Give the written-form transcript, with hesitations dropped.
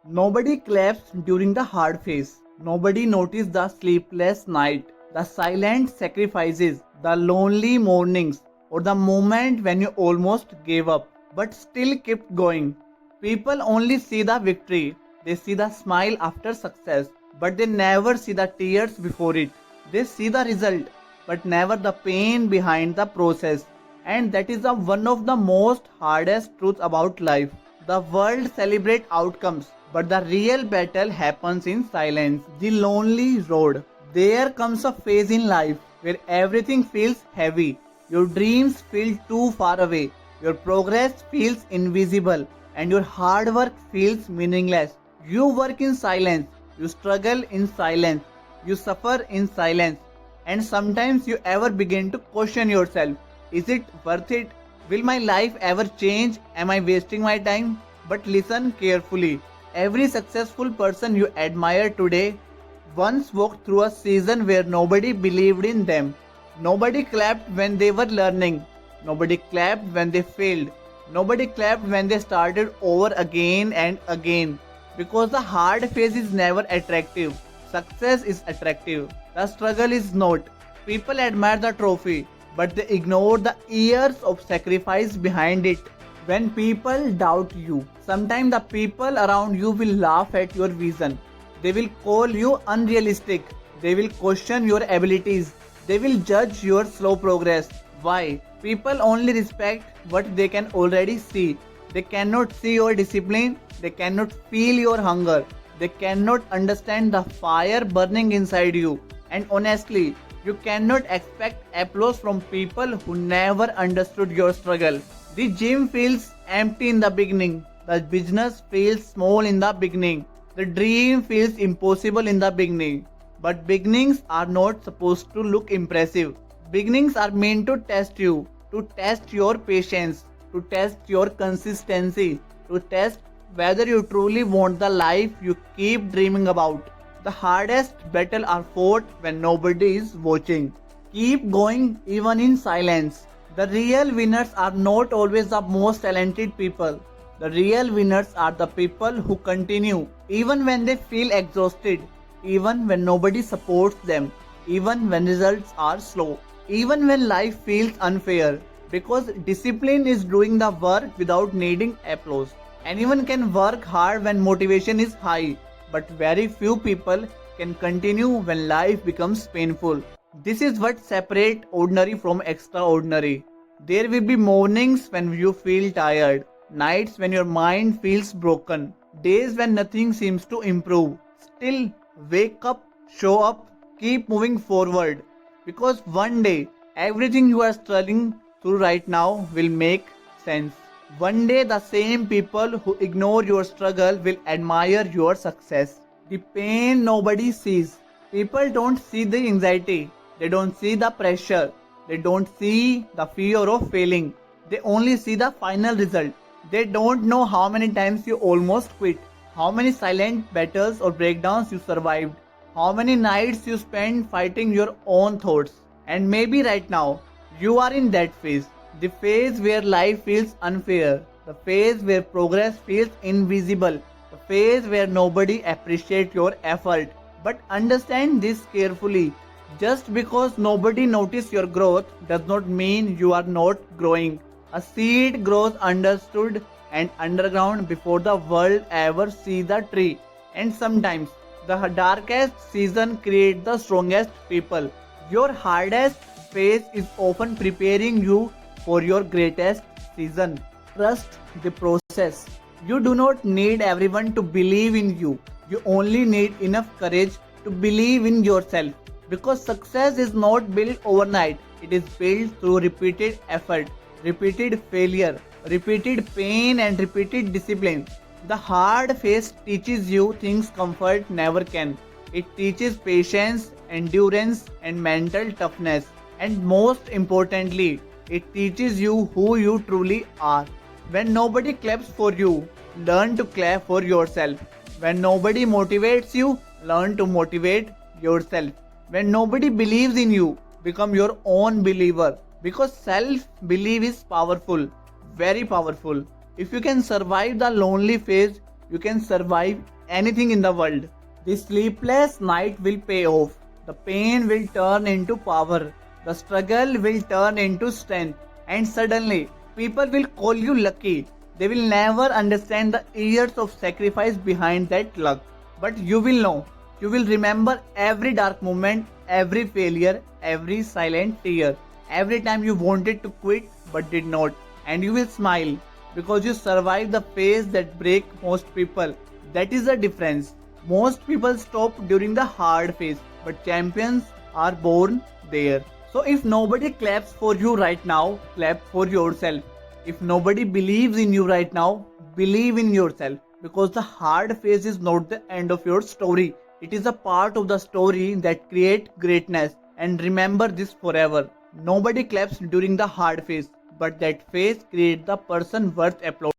Nobody claps during the hard phase. Nobody noticed the sleepless night, the silent sacrifices, the lonely mornings, or the moment when you almost gave up but still kept going. People only see the victory, they see the smile after success, but they never see the tears before it. They see the result, but never the pain behind the process. And that is one of the most hardest truths about life. The world celebrates outcomes, but the real battle happens in silence. The lonely road. There comes a phase in life where everything feels heavy. Your dreams feel too far away. Your progress feels invisible and your hard work feels meaningless. You work in silence. You struggle in silence. You suffer in silence. And sometimes you ever begin to question yourself. Is it worth it? Will my life ever change? Am I wasting my time? But listen carefully. Every successful person you admire today once walked through a season where nobody believed in them. Nobody clapped when they were learning. Nobody clapped when they failed. Nobody clapped when they started over again and again. Because the hard phase is never attractive. Success is attractive. The struggle is not. People admire the trophy, but they ignore the years of sacrifice behind it. When people doubt you, sometimes the people around you will laugh at your vision. They will call you unrealistic. They will question your abilities. They will judge your slow progress. Why? People only respect what they can already see. They cannot see your discipline. They cannot feel your hunger. They cannot understand the fire burning inside you. And honestly, you cannot expect applause from people who never understood your struggle. The gym feels empty in the beginning. The business feels small in the beginning. The dream feels impossible in the beginning. But beginnings are not supposed to look impressive. Beginnings are meant to test you, to test your patience, to test your consistency, to test whether you truly want the life you keep dreaming about. The hardest battles are fought when nobody is watching. Keep going even in silence. The real winners are not always the most talented people. The real winners are the people who continue even when they feel exhausted, even when nobody supports them, even when results are slow, even when life feels unfair. Because discipline is doing the work without needing applause. Anyone can work hard when motivation is high, but very few people can continue when life becomes painful. This is what separates ordinary from extraordinary. There will be mornings when you feel tired, nights when your mind feels broken, days when nothing seems to improve. Still, wake up, show up, keep moving forward. Because one day, everything you are struggling through right now will make sense. One day, the same people who ignore your struggle will admire your success. The pain nobody sees. People don't see the anxiety, they don't see the pressure, they don't see the fear of failing. They only see the final result. They don't know how many times you almost quit, how many silent battles or breakdowns you survived, how many nights you spent fighting your own thoughts. And maybe right now, you are in that phase. The phase where life feels unfair. The phase where progress feels invisible. The phase where nobody appreciates your effort. But understand this carefully. Just because nobody notices your growth does not mean you are not growing. A seed grows understood and underground before the world ever sees the tree. And sometimes the darkest season creates the strongest people. Your hardest phase is often preparing you for your greatest season. Trust the process. You do not need everyone to believe in you. You only need enough courage to believe in yourself. Because success is not built overnight, it is built through repeated effort, repeated failure, repeated pain, and repeated discipline. The hard phase teaches you things comfort never can. It teaches patience, endurance, and mental toughness. And most importantly, it teaches you who you truly are. When nobody claps for you, learn to clap for yourself. When nobody motivates you, learn to motivate yourself. When nobody believes in you, become your own believer. Because self belief is powerful, very powerful. If you can survive the lonely phase, you can survive anything in the world. The sleepless night will pay off. The pain will turn into power. The struggle will turn into strength. And suddenly, people will call you lucky. They will never understand the years of sacrifice behind that luck. But you will know. You will remember every dark moment, every failure, every silent tear. Every time you wanted to quit but did not. And you will smile because you survived the phase that break most people. That is the difference. Most people stop during the hard phase, but champions are born there. So if nobody claps for you right now, clap for yourself. If nobody believes in you right now, believe in yourself. Because the hard phase is not the end of your story. It is a part of the story that creates greatness. And remember this forever. Nobody claps during the hard phase, but that phase creates the person worth applauding.